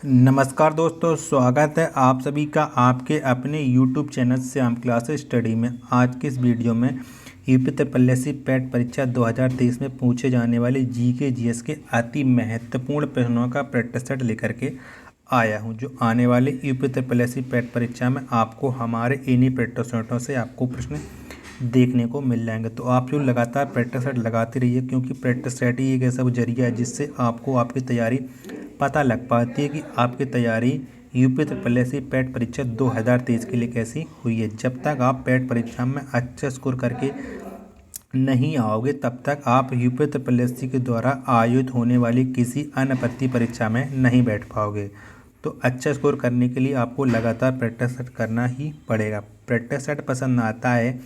नमस्कार दोस्तों, स्वागत है आप सभी का आपके अपने YouTube channel Shyam classes study में। आज के इस वीडियो में यूपी त्रिपल पैट परीक्षा 2023 में पूछे जाने वाले जीके जीएस के अति महत्वपूर्ण प्रश्नों का प्रैक्टिस सेट लेकर के आया हूं, जो आने वाले यूपी त्रिपल पैट परीक्षा में आपको हमारे इन्हीं प्रैक्टिस सेटों से आपको प्रश्न देखने को मिल जाएंगे। तो आप जो लगातार प्रैक्टिस सेट लगाते रहिए, क्योंकि प्रैक्टिस सेट ही एक ऐसा जरिया है जिससे आपको आपकी तैयारी पता लग पाती है कि आपकी तैयारी यूपी त्रिपल पैट परीक्षा 2023 के लिए कैसी हुई है। जब तक आप पैट परीक्षा में अच्छा स्कोर करके नहीं आओगे, तब तक आप यूपी त्रिपल के द्वारा आयोजित होने वाली किसी अन्य भर्ती परीक्षा में नहीं बैठ पाओगे। तो अच्छा स्कोर करने के लिए आपको लगातार प्रैक्टिस सेट करना ही पड़ेगा। प्रैक्टिस सेट पसंद आता है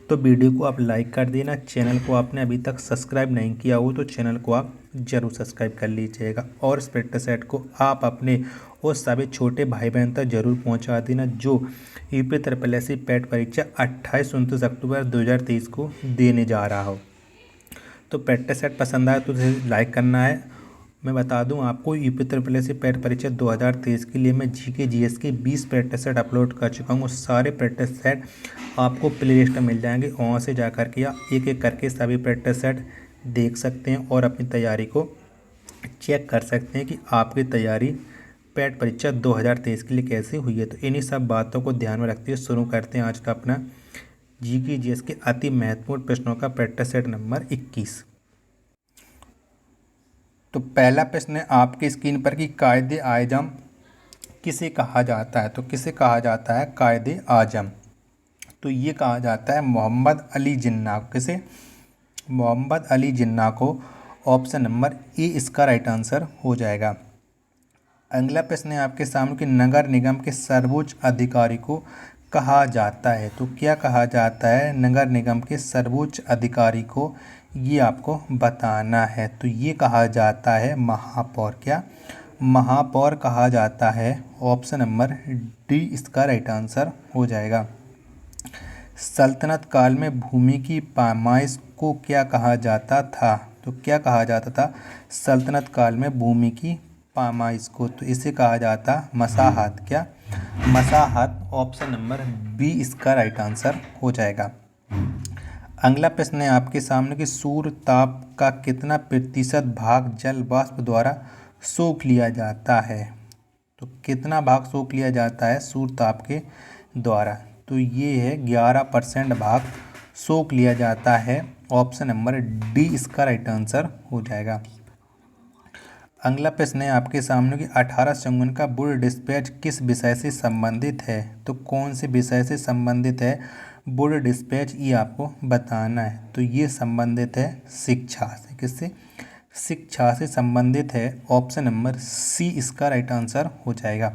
तो वीडियो को आप लाइक कर देना। चैनल को आपने अभी तक सब्सक्राइब नहीं किया हो तो चैनल को आप ज़रूर सब्सक्राइब कर लीजिएगा, और इस प्रैक्टिस सेट को आप अपने उस सभी छोटे भाई बहन तक जरूर पहुंचा देना जो यूपी त्रिपल पैट परीक्षा 28-29 अक्टूबर 2023 को देने जा रहा हो। तो प्रैक्टिस सेट पसंद आए तो उसे लाइक करना है। मैं बता दूं आपको, यूपी त्रिपल पैट परीक्षा 2023 के लिए मैं जीके जीएस के 20 प्रैक्टिस सेट अपलोड कर चुका हूँ। सारे प्रैक्टिस सेट आपको प्ले लिस्ट में मिल जाएंगे, वहाँ से जा कर के आप एक एक करके सभी प्रैक्टिस सेट देख सकते हैं और अपनी तैयारी को चेक कर सकते हैं कि आपकी तैयारी पैट परीक्षा 2023 के लिए कैसी हुई है। तो इन्हीं सब बातों को ध्यान में रखते हुए शुरू करते हैं आज का अपना जीके जीएस के अति महत्वपूर्ण प्रश्नों का प्रैक्टिस सेट नंबर 21। तो पहला प्रश्न है आपकी स्क्रीन पर कि कायदे आज़म किसे कहा जाता है। तो किसे कहा जाता है कायदे आज़म? तो ये कहा जाता है मोहम्मद अली जिन्ना को। किसे? मोहम्मद अली जिन्ना को। ऑप्शन नंबर ए इसका राइट आंसर हो जाएगा। अगला प्रश्न है आपके सामने कि नगर निगम के सर्वोच्च अधिकारी को कहा जाता है। तो क्या कहा जाता है नगर निगम के सर्वोच्च अधिकारी को, ये आपको बताना है। तो ये कहा जाता है महापौर। क्या? महापौर कहा जाता है। ऑप्शन नंबर डी इसका राइट आंसर हो जाएगा। सल्तनत काल में भूमि की पैमाइश को क्या कहा जाता था? तो क्या कहा जाता था सल्तनत काल में भूमि की पैमाइश को? तो इसे कहा जाता मसाहत। क्या? मसाहत। ऑप्शन नंबर बी इसका राइट आंसर हो जाएगा। अगला प्रश्न है आपके सामने कि सूर्य ताप का कितना प्रतिशत भाग जल वाष्प द्वारा सोख लिया जाता है। तो कितना भाग सोख लिया जाता है सूर्य ताप के द्वारा? तो ये है 11% भाग सोख लिया जाता है। ऑप्शन नंबर डी इसका राइट आंसर हो जाएगा। अगला प्रश्न है आपके सामने कि 18 शंगुन का बुल डिस्पैच किस विषय से संबंधित है। तो कौन से विषय से संबंधित है बुल डिस्पैच, ये आपको बताना है। तो ये संबंधित है शिक्षा से। किससे? शिक्षा से संबंधित है। ऑप्शन नंबर सी इसका राइट आंसर हो जाएगा।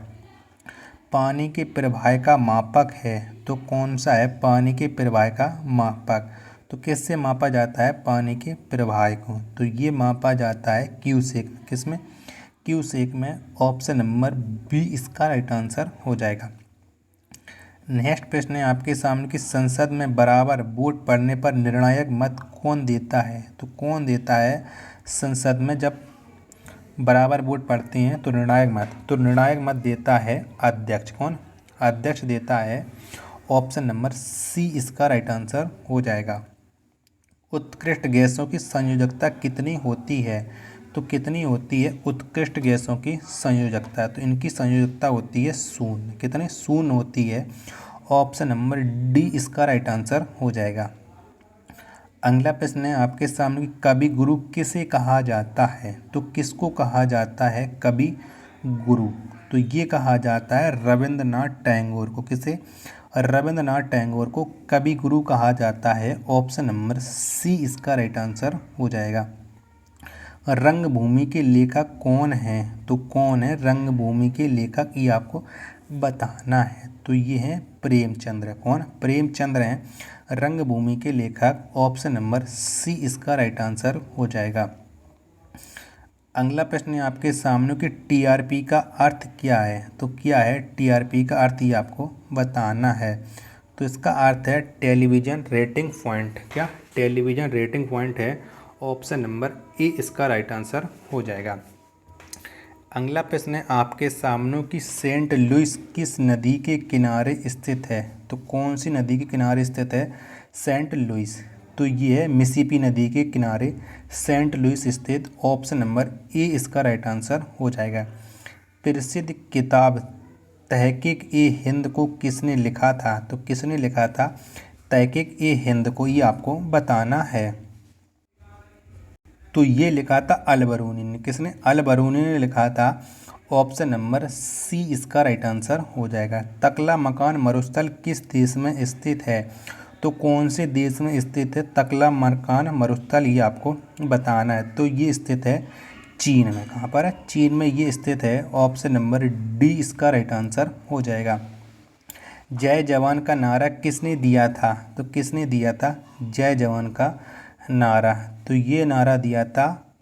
पानी के प्रवाह का मापक है तो कौन सा है पानी के प्रवाह का मापक? तो किससे मापा जाता है पानी के प्रवाह को? तो ये मापा जाता है क्यूसेक। किसमें? क्यूसेक में। ऑप्शन नंबर बी इसका राइट आंसर हो जाएगा। नेक्स्ट प्रश्न है आपके सामने कि संसद में बराबर वोट पड़ने पर निर्णायक मत कौन देता है। तो कौन देता है संसद में जब बराबर वोट पड़ते हैं तो निर्णायक मत? तो निर्णायक मत देता है अध्यक्ष। कौन? अध्यक्ष देता है। ऑप्शन नंबर सी इसका राइट आंसर हो जाएगा। उत्कृष्ट गैसों की संयोजकता कितनी होती है? तो कितनी होती है उत्कृष्ट गैसों की संयोजकता? तो इनकी संयोजकता होती है शून्य। कितनी? शून्य होती है। ऑप्शन नंबर डी इसका राइट आंसर हो जाएगा। अगला प्रश्न है आपके सामने, कवि गुरु किसे कहा जाता है? तो किसको कहा जाता है कवि गुरु? तो ये कहा जाता है रविंद्रनाथ टैगोर को। किसे? रविंद्रनाथ टैगोर को कवि गुरु कहा जाता है। ऑप्शन नंबर सी इसका राइट आंसर हो जाएगा। रंगभूमि के लेखक कौन हैं? तो कौन है रंगभूमि के लेखक, ये आपको बताना है। तो ये हैं प्रेमचंद्र। कौन? प्रेमचंद्र हैं रंगभूमि के लेखक। ऑप्शन नंबर सी इसका राइट आंसर हो जाएगा। अगला प्रश्न है आपके सामने कि टीआरपी का अर्थ क्या है? तो क्या है टीआरपी का अर्थ, ये आपको बताना है। तो इसका अर्थ है टेलीविज़न रेटिंग पॉइंट। क्या? टेलीविज़न रेटिंग पॉइंट है। ऑप्शन नंबर ए इसका राइट आंसर हो जाएगा। अगला प्रश्न है आपके सामने कि सेंट लुइस किस नदी के किनारे स्थित है। तो कौन सी नदी के किनारे स्थित है सेंट लुइस। तो ये है मिसिसिपी नदी के किनारे सेंट लुइस स्थित। ऑप्शन नंबर ए इसका राइट आंसर हो जाएगा। प्रसिद्ध किताब तहकीक ए हिंद को किसने लिखा था। तो किसने लिखा था तहकीक ए हिंद को, ये आपको बताना है। तो ये लिखा था अल-बरूनी ने। किसने अल-बरूनी ने लिखा था। ऑप्शन नंबर सी इसका राइट आंसर हो जाएगा। तकला मकान मरुस्थल किस देश में स्थित है। तो कौन से देश में स्थित है तकला मकान मरुस्थल, ये आपको बताना है। तो ये स्थित है चीन में। कहाँ पर है चीन में ये स्थित है। ऑप्शन नंबर डी इसका राइट आंसर हो जाएगा। जय जवान का नारा किसने दिया था। तो किसने दिया था जय जवान का नारा। तो ये नारा दिया था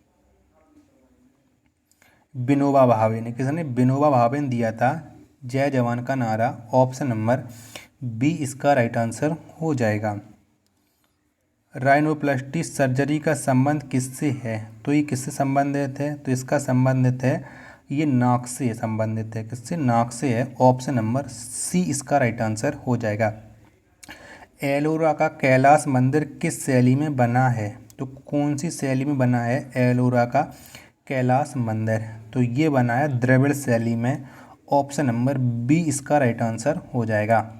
विनोबा भावे ने। किसने विनोबा भावे ने दिया था जय जवान का नारा। ऑप्शन नंबर बी इसका राइट आंसर हो जाएगा। राइनोप्लास्टी सर्जरी का संबंध किससे है। तो ये किससे संबंधित है। तो इसका संबंधित है ये नाक से संबंधित है। किससे नाक से है। ऑप्शन नंबर सी इसका राइट आंसर हो जाएगा। एलोरा का कैलाश मंदिर किस शैली में बना है। तो कौन सी शैली में बना है एलोरा का कैलाश मंदिर। तो ये बना है द्रविड़ शैली में। ऑप्शन नंबर बी इसका राइट आंसर हो जाएगा।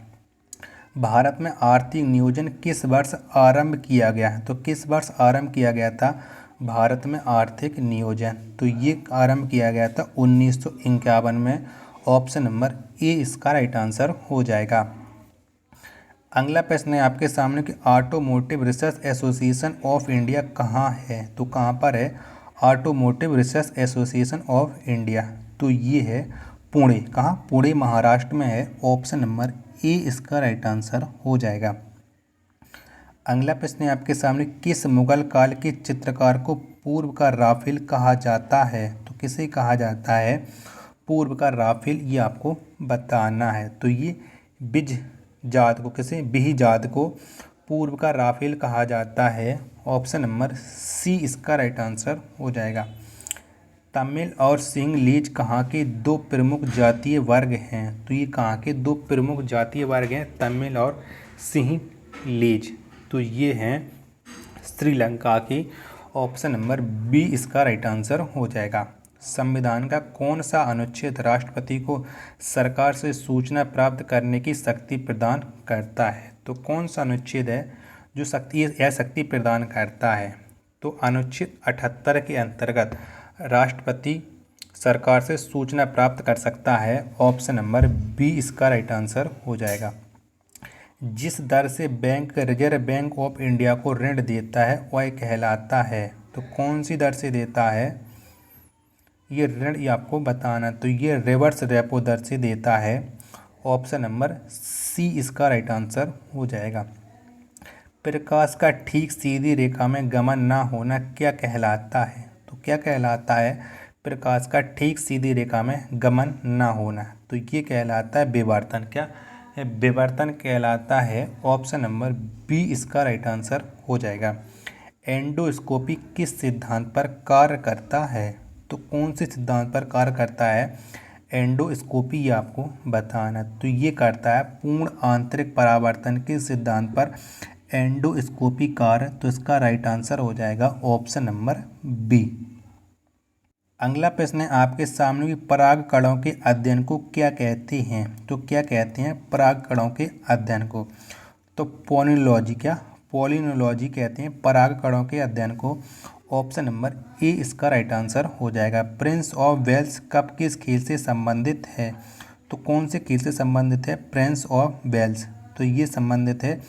भारत में आर्थिक नियोजन किस वर्ष आरंभ किया गया है। तो किस वर्ष आरंभ किया गया था भारत में आर्थिक नियोजन। तो ये आरंभ किया गया था 1951 में। ऑप्शन नंबर ए इसका राइट आंसर हो जाएगा। अगला प्रश्न है आपके सामने कि automotive research association of India कहाँ है। तो कहाँ पर है automotive research association of India. तो ये है पुणे। कहाँ पुणे महाराष्ट्र में है। ऑप्शन नंबर ए इसका राइट आंसर हो जाएगा। अगला प्रश्न है आपके सामने किस मुगल काल के चित्रकार को पूर्व का राफेल कहा जाता है। तो किसे कहा जाता है पूर्व का राफेल, ये आपको बताना है। तो ये बिजजाद को, किसे बिहिजाद को पूर्व का राफेल कहा जाता है। ऑप्शन नंबर सी इसका राइट आंसर हो जाएगा। तमिल और सिंहलीज कहाँ के दो प्रमुख जातीय वर्ग हैं। तो ये कहाँ के दो प्रमुख जातीय वर्ग हैं तमिल और सिंहलीज। तो ये हैं श्रीलंका की। ऑप्शन नंबर बी इसका राइट आंसर हो जाएगा। संविधान का कौन सा अनुच्छेद राष्ट्रपति को सरकार से सूचना प्राप्त करने की शक्ति प्रदान करता है। तो कौन सा अनुच्छेद है जो यह शक्ति प्रदान करता है। तो अनुच्छेद 78 के अंतर्गत राष्ट्रपति सरकार से सूचना प्राप्त कर सकता है। ऑप्शन नंबर बी इसका राइट आंसर हो जाएगा। जिस दर से bank reserve bank of India को ऋण देता है वह कहलाता है। तो कौन सी दर से देता है ये ऋण, ये आपको बताना। तो ये रिवर्स रेपो दर से देता है। ऑप्शन नंबर सी इसका राइट आंसर हो जाएगा। प्रकाश का ठीक सीधी रेखा में गमन ना होना क्या कहलाता है। तो क्या कहलाता है प्रकाश का ठीक सीधी रेखा में गमन ना होना। तो ये कहलाता है विवर्तन। क्या है विवर्तन कहलाता है। ऑप्शन नंबर बी इसका राइट आंसर हो जाएगा। एंडोस्कोपी किस सिद्धांत पर कार्य करता है। तो कौन से सिद्धांत पर कार्य करता है एंडोस्कोपी, ये आपको बताना। तो ये करता है पूर्ण आंतरिक परावर्तन के सिद्धांत पर एंडोस्कोपी कार्य। तो इसका राइट आंसर हो जाएगा ऑप्शन नंबर बी। अगला प्रश्न है आपके सामने कि पराग कणों के अध्ययन को क्या कहते हैं। तो क्या कहते हैं पराग कणों के अध्ययन को। तो पोलिनोलॉजी, क्या पोलिनोलॉजी कहते हैं पराग कणों के अध्ययन को। ऑप्शन नंबर ए इसका राइट आंसर हो जाएगा। प्रिंस ऑफ वेल्स कप किस खेल से संबंधित है। तो कौन से खेल से संबंधित है प्रिंस ऑफ वेल्स। तो ये संबंधित है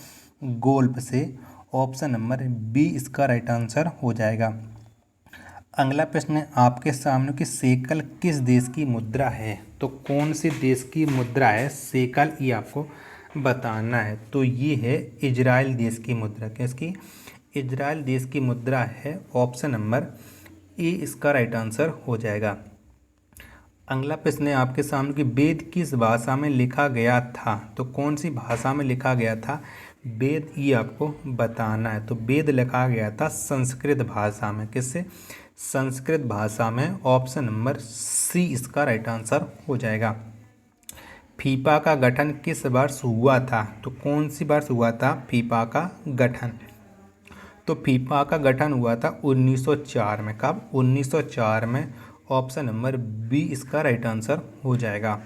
गोल्फ से। ऑप्शन नंबर बी इसका राइट आंसर हो जाएगा। अगला प्रश्न है आपके सामने कि सेकल किस देश की मुद्रा है। तो कौन से देश की मुद्रा है सेकल, ये आपको बताना है। तो ये है इजराइल देश की मुद्रा। किसकी इजराइल देश की मुद्रा है। ऑप्शन नंबर ए इसका राइट आंसर हो जाएगा। अगला प्रश्न है आपके सामने कि वेद किस भाषा में लिखा गया था। तो कौन सी भाषा में लिखा गया था वेद, ये आपको बताना है। तो वेद लिखा गया था संस्कृत भाषा में। किससे संस्कृत भाषा में। ऑप्शन नंबर सी इसका राइट आंसर हो जाएगा। फीफा का गठन किस वर्ष हुआ था? तो कौन सी वर्ष हुआ था फीफा का गठन? तो फीफा का गठन हुआ था 1904 में। कब? 1904 में। ऑप्शन नंबर बी इसका राइट आंसर हो जाएगा।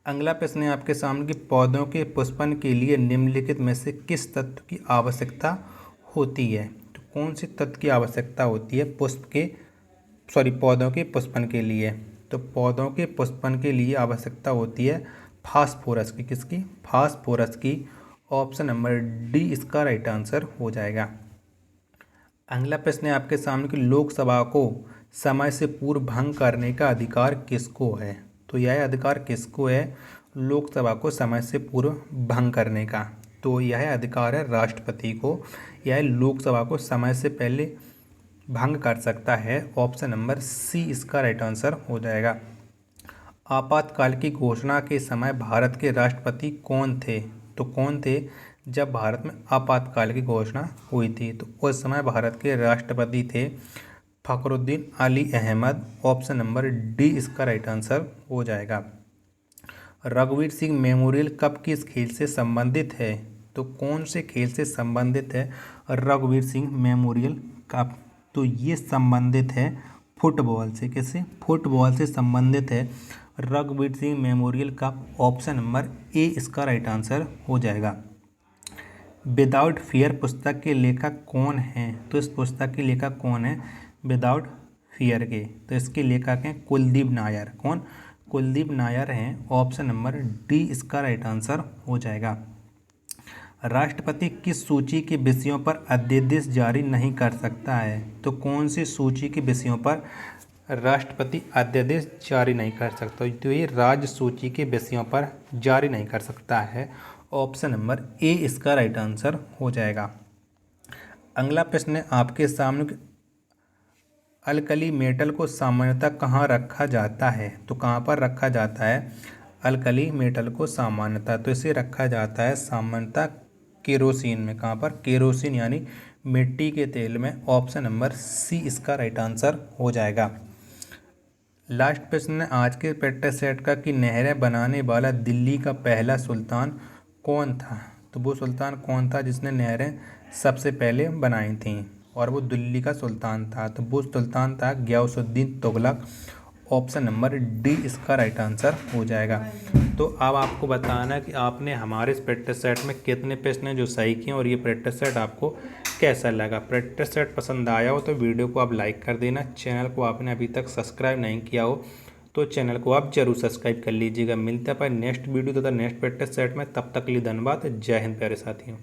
अगला प्रश्न है आपके सामने कि पौधों के पुष्पन के लिए निम्नलिखित में से किस तत्व की आवश्यकता होती है? तो कौन से तत्व की आवश्यकता होती है पौधों के पुष्पन के लिए? तो पौधों के पुष्पन के लिए आवश्यकता होती है फास्फोरस की। किसकी? फास्फोरस की। ऑप्शन नंबर डी इसका राइट आंसर हो जाएगा। अगला प्रश्न है आपके सामने कि लोकसभा को समय से पूर्व भंग करने का अधिकार किसको है? तो यह अधिकार किसको है लोकसभा को समय से पूर्व भंग करने का? तो यह अधिकार है राष्ट्रपति को। यह लोकसभा को समय से पहले भंग कर सकता है। ऑप्शन नंबर सी इसका राइट आंसर हो जाएगा। आपातकाल की घोषणा के समय भारत के राष्ट्रपति कौन थे? तो कौन थे जब भारत में आपातकाल की घोषणा हुई थी? तो उस समय भारत के राष्ट्रपति थे Fakhruddin Ali Ahmed. Option number D इसका राइट आंसर हो जाएगा। रघुवीर सिंह मेमोरियल कप किस खेल से संबंधित है? तो कौन से खेल से संबंधित है रघुवीर सिंह मेमोरियल कप? तो ये संबंधित है फुटबॉल से। किससे? फुटबॉल से संबंधित है रघुवीर Singh memorial cup. Option number A इसका राइट आंसर हो जाएगा। विदाउट फियर पुस्तक के लेखक कौन हैं? तो इस पुस्तक के लेखक कौन है विदाउट फियर के? तो इसके लेखक हैं कुलदीप नायर। कौन? कुलदीप नायर हैं। ऑप्शन नंबर डी इसका राइट आंसर हो जाएगा। राष्ट्रपति किस सूची के विषयों पर अध्यादेश जारी नहीं कर सकता है? तो कौन सी सूची के विषयों पर राष्ट्रपति अध्यादेश जारी नहीं कर सकता? तो ये राज्य सूची के विषयों पर जारी नहीं कर सकता है। ऑप्शन नंबर ए इसका राइट आंसर हो जाएगा। अगला प्रश्न है आपके सामने अल्कली मेटल को सामान्यतः कहाँ रखा जाता है? तो कहाँ पर रखा जाता है अल्कली मेटल को सामान्यतः? तो इसे रखा जाता है सामान्यतः केरोसिन में। कहाँ पर? केरोसिन यानी मिट्टी के तेल में। ऑप्शन नंबर सी इसका राइट आंसर हो जाएगा। लास्ट प्रश्न है आज के प्रैक्टिस सेट का कि नहरें बनाने वाला दिल्ली का पहला सुल्तान कौन था? तो वो सुल्तान कौन था जिसने नहरें सबसे पहले बनाई थीं और वो दिल्ली का सुल्तान था? तो वो सुल्तान था Ghiyasuddin Tughlaq. Option number D इसका राइट आंसर हो जाएगा। तो अब आपको बताना है कि आपने हमारे इस प्रैक्टिस सेट में कितने प्रश्न हैं जो सही किए और ये प्रैक्टिस सेट आपको कैसा लगा। प्रैक्टिस सेट पसंद आया हो तो वीडियो को आप लाइक कर देना। चैनल को आपने अभी तक सब्सक्राइब नहीं किया हो तो चैनल को आप जरूर सब्सक्राइब कर लीजिएगा। मिलते हैं पर नेक्स्ट वीडियो तथा नेक्स्ट प्रैक्टिस सेट में। तब तक के लिए धन्यवाद। जय हिंद प्यारे साथियों।